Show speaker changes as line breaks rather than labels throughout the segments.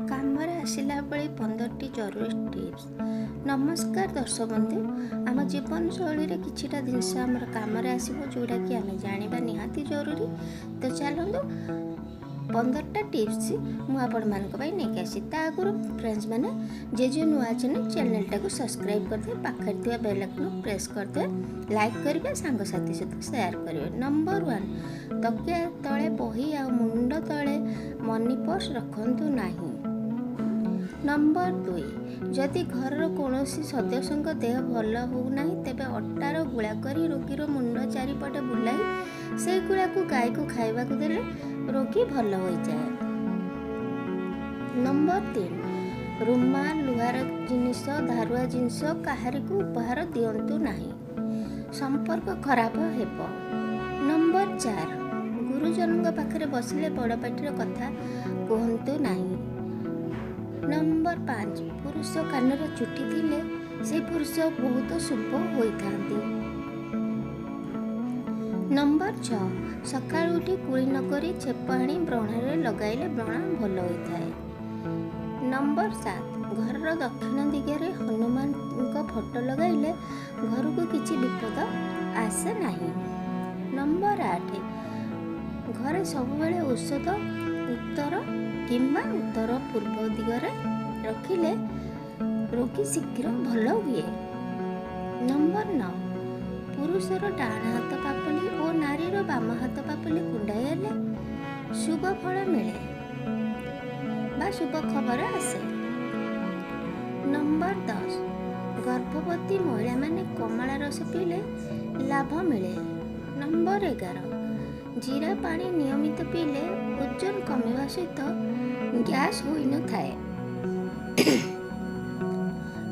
कामरे आसिला बेले 15टी जरूरी टिप्स। नमस्कार दर्शक बंधु, आम जीवन शैली रे किछिटा जिनस आमर कामरे आसीबो जोड़ा कि आमे जानिबा निहाती जरूरी। तो चलंतु 15टा टिप्स मु आपण मान को नहीं आसी ता आगुरु फ्रेंड्स माने जे नुआ चैनल टाको सब्सक्राइब करदे, पाखर थिया बेल आइकन प्रेस करदे, लाइक करिवे, सांग साथी सहित शेयर करिवे। नंबर 1, तकिया तळे बही आ मुंड तळे मनी पर्स रखंतु नाही। नंबर 2, जदि घर कौन सदस्य देह भल होना तेबे अटार गुला करी रोगीर मुंड चारिपटे बुलाई से गुला को गाय को खाइबा को देले रोगी भल हो जाए। नंबर 3, रुमाल लुहार जिनिस धारुआ जिनिस काहारी को उपहार दियंतु नाही, संपर्क खराब हेबो। नंबर 4, गुरुजन पाखरे बसिले बड़ पाटिर कथा कहंतु नाही। नंबर 5, पुरुष कानर चुटी थिले से पुरुष बहुत शुभ होइथांती। नंबर 6, सकाळ उठी कुली नकरी छेप आनी ब्रणारे लगाइले ब्रणा भल होइथाए। नंबर 7, घर दक्षिण दिगरे हनुमान को फोटो लगाइले घर को किछि विपद आसे नाही। नंबर 8, घरे सब बेले औषध उत्तर किंबा उत्तर पूर्व दिगरे रखिले रोगी शीघ्र भल हुए। नंबर 9, पुरुषर डाण हाथ पापली और नारीर बाम हाथ पापली कुंडाइले शुभ फल मिले बा शुभ खबर आसे। नंबर 10, गर्भवती महिला माने कमला रस पीले लाभ मिले। नंबर 11, जीरा पानी नियमित पीले ओजन कमिवा सहित गैस होई न थाए।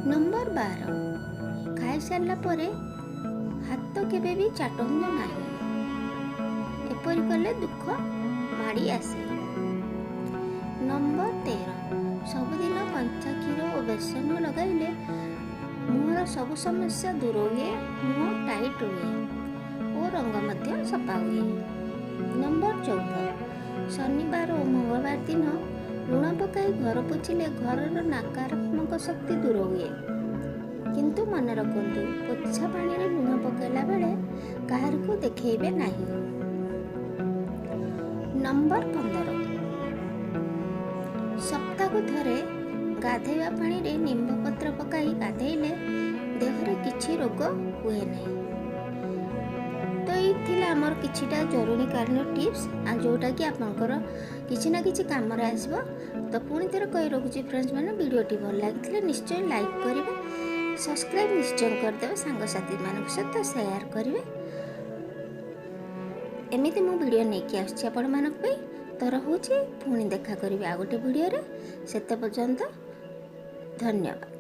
नंबर 12, खाई सारला परे हाथ केबे भी चाटंतु नाही, एपरि कले दुख माड़ी आसे। नंबर 13, सबुदिन कंचा क्षीर और बेसन लगाइले मुहर सब समस्या दूर हुए, मुह टाइट हुए और रंग मध्य सफा हुए। नंबर 14, शनिवार और मंगलवार दिन लुण पकाई घर पोछिले घरर नकारात्मक शक्ति दूर हुए। किंतु मन रखंतु पोछा पानी रे लुण पकाइला बेले काहार को देखेइबे नाही। नंबर 15, सप्ताह को थरे गाधेवा पानी रे नींबू पत्र पकाई गाधेइले देहरे किछि रोग हुए नहीं। तो ये आमर किछिटा जरूरी कालीन टिप्स जोटा कि आपंकर किछि ना किछि काम रे आसबो। तो पुणी थर कही रखुची फ्रेंड्स मैंने वीडियोटी भल लगी निश्चय लाइक करेंगे, सब्सक्राइब निश्चय करदे, सांगसाथी मान सहित शेयर करेंगे। एमती मु वीडियो नहीं आसुच्छी आपण मानक पई। तो रहुची पुणी देखा करी आ गोटे वीडियो रे। सेते पर्यंत धन्यवाद।